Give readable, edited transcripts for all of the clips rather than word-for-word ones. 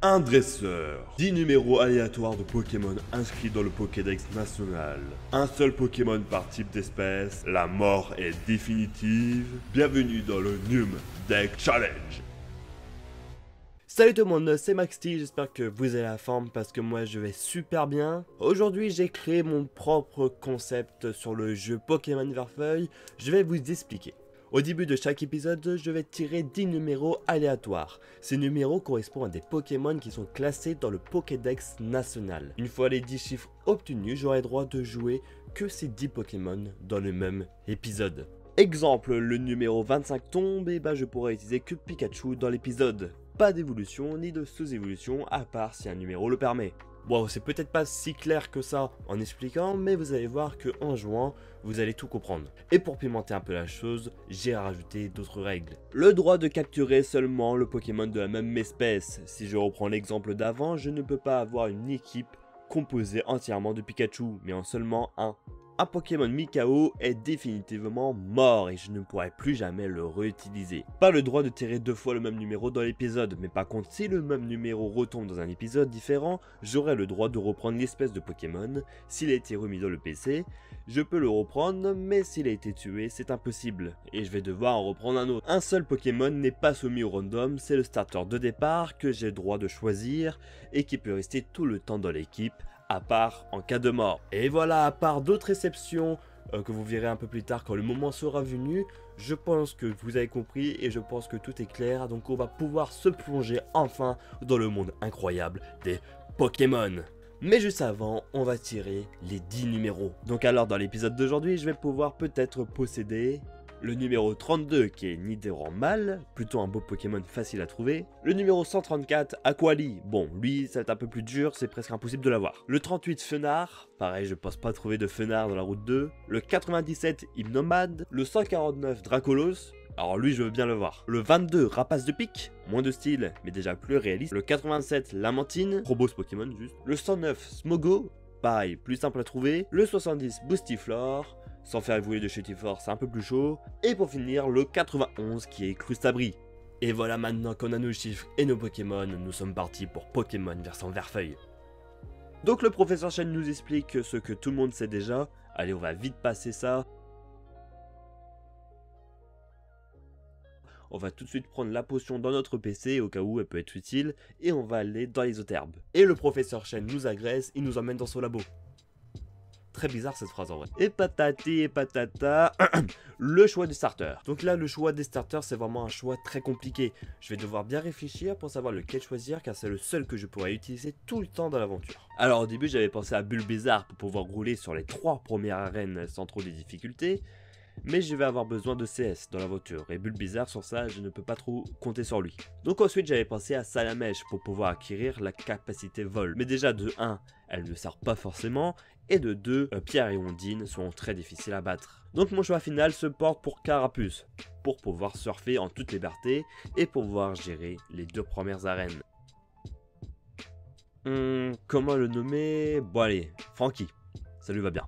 Un dresseur, 10 numéros aléatoires de Pokémon inscrits dans le Pokédex national. Un seul Pokémon par type d'espèce, la mort est définitive. Bienvenue dans le Num Deck Challenge. Salut tout le monde, c'est Maxty, j'espère que vous avez la forme parce que moi je vais super bien. Aujourd'hui j'ai créé mon propre concept sur le jeu Pokémon Verfeuille, je vais vous expliquer. Au début de chaque épisode, je vais tirer 10 numéros aléatoires. Ces numéros correspondent à des Pokémon qui sont classés dans le Pokédex national. Une fois les 10 chiffres obtenus, j'aurai droit de jouer que ces 10 Pokémon dans le même épisode. Exemple, le numéro 25 tombe, et je pourrai utiliser que Pikachu dans l'épisode. Pas d'évolution ni de sous-évolution à part si un numéro le permet. Bon, c'est peut-être pas si clair que ça en expliquant, mais vous allez voir que en jouant, vous allez tout comprendre. Et pour pimenter un peu la chose, j'ai rajouté d'autres règles. Le droit de capturer seulement le Pokémon de la même espèce. Si je reprends l'exemple d'avant, je ne peux pas avoir une équipe composée entièrement de Pikachu, mais en seulement un. Un Pokémon mi-KO est définitivement mort et je ne pourrai plus jamais le réutiliser. Pas le droit de tirer deux fois le même numéro dans l'épisode, mais par contre si le même numéro retombe dans un épisode différent, j'aurai le droit de reprendre l'espèce de Pokémon. S'il a été remis dans le PC, je peux le reprendre, mais s'il a été tué, c'est impossible, et je vais devoir en reprendre un autre. Un seul Pokémon n'est pas soumis au random, c'est le starter de départ que j'ai le droit de choisir, et qui peut rester tout le temps dans l'équipe, à part en cas de mort. Et voilà, à part d'autres exceptions que vous verrez un peu plus tard quand le moment sera venu, je pense que vous avez compris et je pense que tout est clair, donc on va pouvoir se plonger enfin dans le monde incroyable des Pokémon. Mais juste avant, on va tirer les 10 numéros. Donc alors dans l'épisode d'aujourd'hui, je vais pouvoir peut-être posséder le numéro 32 qui est Nidoran mâle, plutôt un beau Pokémon facile à trouver. Le numéro 134 Aquali, bon lui c'est un peu plus dur, c'est presque impossible de l'avoir. Le 38 Fenard, pareil je pense pas trouver de Fenard dans la route 2. Le 97 Hypnomade, le 149 Dracolos, alors lui je veux bien le voir. Le 22 Rapace de Pique, moins de style mais déjà plus réaliste. Le 87 Lamantine, trop beau ce Pokémon juste. Le 109 Smogo, pareil plus simple à trouver. Le 70 Boostiflore, sans faire évoluer de Chutifort, c'est un peu plus chaud. Et pour finir, le 91 qui est Crustabri. Et voilà, maintenant qu'on a nos chiffres et nos Pokémon, nous sommes partis pour Pokémon version Verfeuille. Donc le professeur Chen nous explique ce que tout le monde sait déjà. Allez, on va vite passer ça. On va tout de suite prendre la potion dans notre PC au cas où elle peut être utile. Et on va aller dans les autres herbes. Et le professeur Chen nous agresse, il nous emmène dans son labo. Très bizarre cette phrase en vrai. Et patati et patata, le choix du starter. Donc là, le choix des starters, c'est vraiment un choix très compliqué. Je vais devoir bien réfléchir pour savoir lequel choisir, car c'est le seul que je pourrais utiliser tout le temps dans l'aventure. Alors au début, j'avais pensé à Bulbizarre pour pouvoir rouler sur les 3 premières arènes sans trop de difficultés. Mais je vais avoir besoin de CS dans l'aventure, et Bulbizarre sur ça, je ne peux pas trop compter sur lui. Donc ensuite j'avais pensé à Salamèche pour pouvoir acquérir la capacité vol. Mais déjà de 1, elle ne sert pas forcément, et de 2, Pierre et Ondine sont très difficiles à battre. Donc mon choix final se porte pour Carapuce, pour pouvoir surfer en toute liberté, et pouvoir gérer les 2 premières arènes. Comment le nommer? Bon allez, Frankie, ça lui va bien.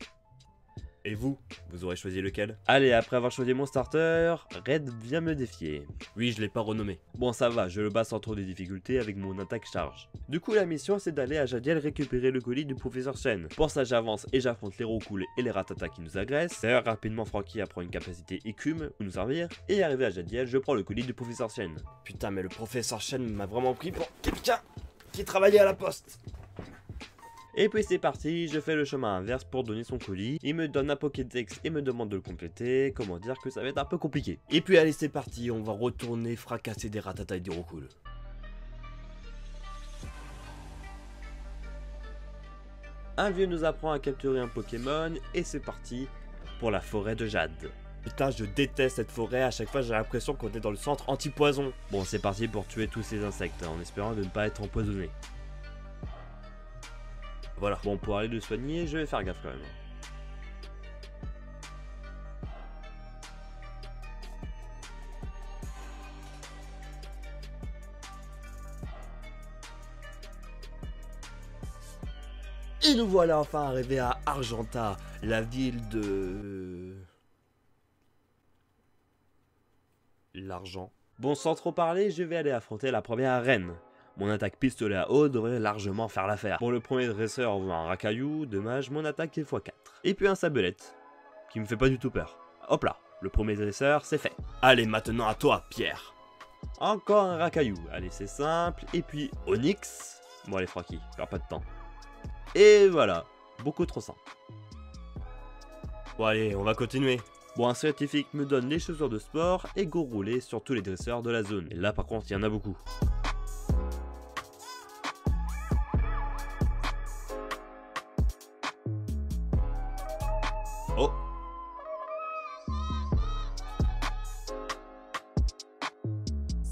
Et vous aurez choisi lequel? Allez, après avoir choisi mon starter, Red vient me défier. Oui, je l'ai pas renommé. Bon, ça va, je le bats sans trop de difficultés avec mon attaque charge. Du coup, la mission, c'est d'aller à Jadiel récupérer le colis du professeur Chen. Pour ça, j'avance et j'affronte les Roucoule et les Rattata qui nous agressent. D'ailleurs, rapidement, Frankie apprend une capacité écume pour nous servir. Et arrivé à Jadiel, je prends le colis du professeur Chen. Putain, mais le professeur Chen m'a vraiment pris pour quelqu'un qui travaillait à la poste. Et puis c'est parti, je fais le chemin inverse pour donner son colis. Il me donne un Pokédex et me demande de le compléter. Comment dire que ça va être un peu compliqué. Et puis allez, c'est parti, on va retourner fracasser des Rattata et des Roucoule. Un vieux nous apprend à capturer un Pokémon et c'est parti pour la forêt de Jade. Putain, je déteste cette forêt, à chaque fois j'ai l'impression qu'on est dans le centre anti-poison. Bon, c'est parti pour tuer tous ces insectes, en espérant de ne pas être empoisonné. Voilà, bon pour aller le soigner, je vais faire gaffe quand même. Et nous voilà enfin arrivés à Argenta, la ville de... l'argent. Bon, sans trop parler, je vais aller affronter la première arène. Mon attaque pistolet à eau devrait largement faire l'affaire. Pour le premier dresseur, on voit un racaillou, dommage, mon attaque est x4. Et puis un sabelette, qui me fait pas du tout peur. Hop là, le premier dresseur, c'est fait. Allez, maintenant à toi, Pierre. Encore un racaillou, allez, c'est simple. Et puis Onyx. Bon allez, Francky, perds pas de temps. Et voilà, beaucoup trop simple. Bon allez, on va continuer. Bon, un scientifique me donne les chaussures de sport et go rouler sur tous les dresseurs de la zone. Et là par contre, il y en a beaucoup. Oh!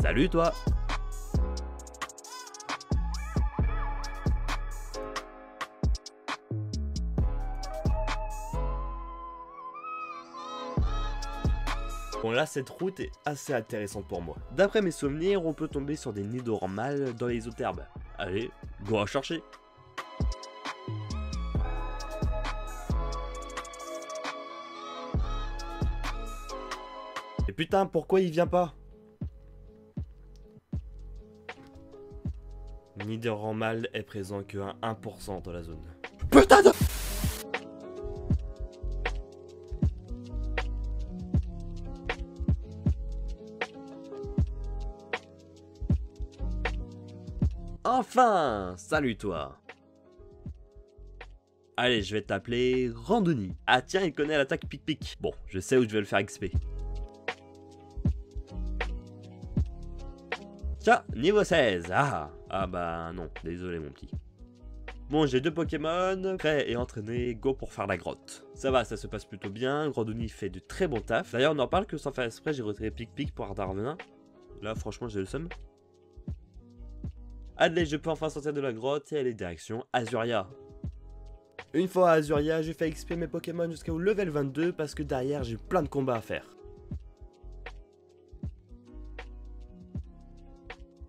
Salut toi! Bon là cette route est assez intéressante pour moi. D'après mes souvenirs, on peut tomber sur des nids d'ormal dans les autres herbes. Allez, go à chercher! Et putain, pourquoi il vient pas? Nidoranmal est présent que à 1% dans la zone. Putain de... Enfin! Salut toi! Allez, je vais t'appeler Randoni. Ah tiens, il connaît l'attaque pic-pic. Bon, je sais où je vais le faire XP. Tiens, niveau 16. Ah bah non, désolé mon petit. Bon, j'ai 2 Pokémon, prêts et entraînés, go pour faire la grotte. Ça va, ça se passe plutôt bien, Randoni fait de très bons taf. D'ailleurs, on en parle que sans faire exprès, j'ai retiré pic-pic pour Ardarvenin. Là, franchement, j'ai le seum. Allez, je peux enfin sortir de la grotte et aller direction Azuria. Une fois à Azuria, je fais XP mes Pokémon jusqu'au level 22 parce que derrière, j'ai plein de combats à faire.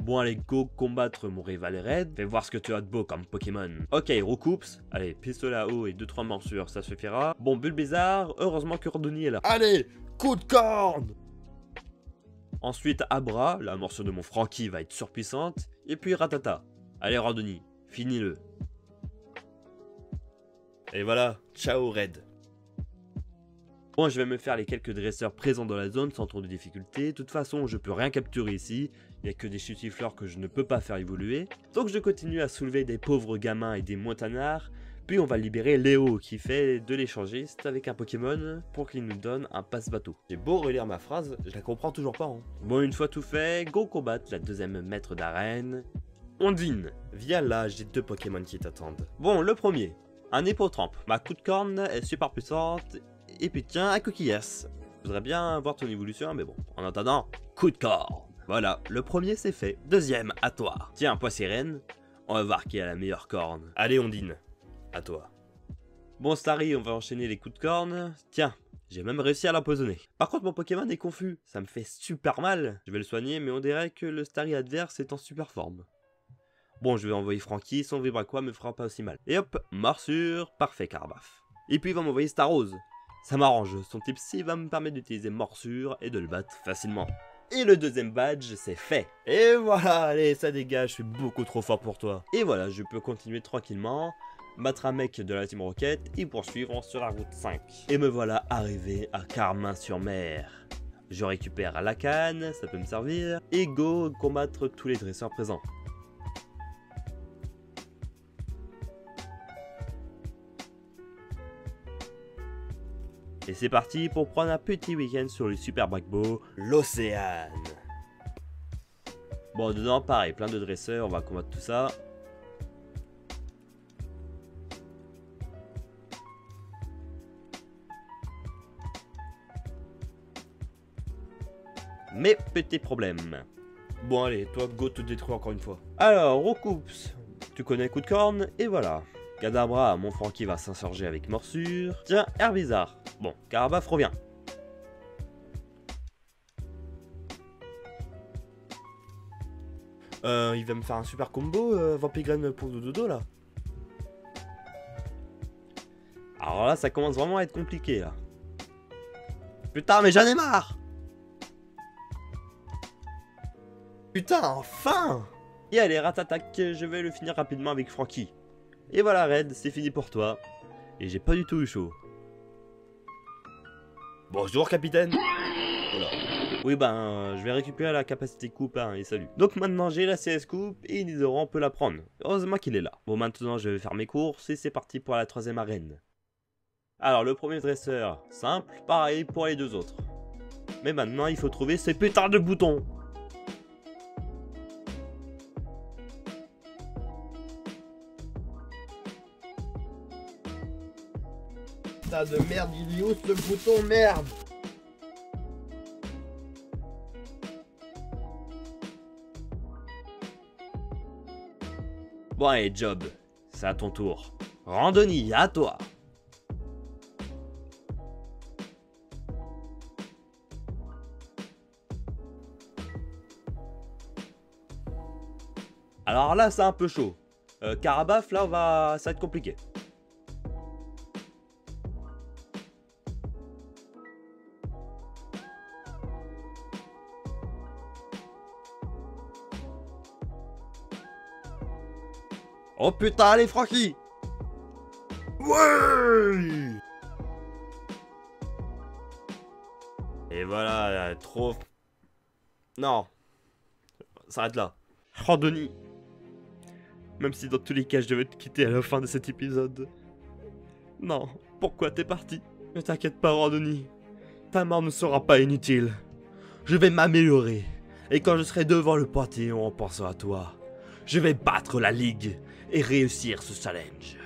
Bon allez, go combattre mon rival Red, fais voir ce que tu as de beau comme Pokémon. Ok, Roucoups, allez, pistolet à eau et 2-3 morsures, ça suffira. Bon, Bulbizarre, heureusement que Randoni est là. Allez, coup de corne! Ensuite, Abra, la morsure de mon Francky va être surpuissante. Et puis Ratata. Allez Randoni, finis-le. Et voilà, ciao Red. Bon, je vais me faire les quelques dresseurs présents dans la zone sans trop de difficultés. De toute façon, je peux rien capturer ici. Il n'y a que des chutifleurs que je ne peux pas faire évoluer. Donc je continue à soulever des pauvres gamins et des montagnards. Puis on va libérer Léo qui fait de l'échangiste avec un Pokémon pour qu'il nous donne un passe-bateau. J'ai beau relire ma phrase, je la comprends toujours pas. Hein. Bon, une fois tout fait, go combattre la deuxième maître d'arène, Ondine. Viens là, j'ai 2 Pokémon qui t'attendent. Bon, le premier, un Hippotrampe. Ma coup de corne est super puissante. Et puis tiens, un Coquillas. Je voudrais bien voir ton évolution, mais bon, en attendant, coup de corne. Voilà, le premier c'est fait. Deuxième, à toi. Tiens, Poissirène, on va voir qui a la meilleure corne. Allez Ondine. À toi. Bon Starry, on va enchaîner les coups de corne. Tiens, j'ai même réussi à l'empoisonner. Par contre mon Pokémon est confus, ça me fait super mal. Je vais le soigner mais on dirait que le Starry adverse est en super forme. Bon, je vais envoyer Francky, son Vibraqua me fera pas aussi mal. Et hop, morsure, parfait Carbaf. Et puis il va m'envoyer Starrose. Ça m'arrange, son type C va me permettre d'utiliser morsure et de le battre facilement. Et le deuxième badge, c'est fait. Et voilà, allez, ça dégage, je suis beaucoup trop fort pour toi. Et voilà, je peux continuer tranquillement. Battre un mec de la Team Rocket et poursuivre sur la route 5. Et me voilà arrivé à Carmin-sur-Mer. Je récupère la canne, ça peut me servir. Et go combattre tous les dresseurs présents. Et c'est parti pour prendre un petit week-end sur le super paquebot, l'Océane. Bon, dedans, pareil, plein de dresseurs, on va combattre tout ça. Mais petit problème. Bon allez, toi go te détruire encore une fois. Alors, Roucoups, tu connais coup de corne, et voilà. Kadabra, mon Francky va s'insurger avec morsure. Tiens, Herbizarre. Bon, Carabath revient. Il va me faire un super combo, Vampigren pour Dododo là. Alors là, ça commence vraiment à être compliqué là. Putain, mais j'en ai marre! Putain, enfin! Et allez, ratatac, je vais le finir rapidement avec Franky. Et voilà Red, c'est fini pour toi. Et j'ai pas du tout eu chaud. Bonjour capitaine. Voilà. Oui je vais récupérer la capacité coupe hein, et salut. Donc maintenant j'ai la CS coupe et Nidoran peut la prendre. Heureusement qu'il est là. Bon maintenant je vais faire mes courses et c'est parti pour la 3ème arène. Alors le premier dresseur, simple, pareil pour les deux autres. Mais maintenant il faut trouver ces putains de boutons. Putain de merde, il est où ce bouton, merde? Bon allez, Job, c'est à ton tour. Randonnie, à toi. Alors là, c'est un peu chaud. Carabaf, là, ça va être compliqué. Oh putain, allez Franky! Ouais! Et voilà, trop... Non. Ça arrête là. Randonnie. Même si dans tous les cas je devais te quitter à la fin de cet épisode. Non, pourquoi t'es parti? Ne t'inquiète pas Randonnie. Ta mort ne sera pas inutile. Je vais m'améliorer. Et quand je serai devant le Panthéon en pensant à toi, je vais battre la Ligue et réussir ce challenge.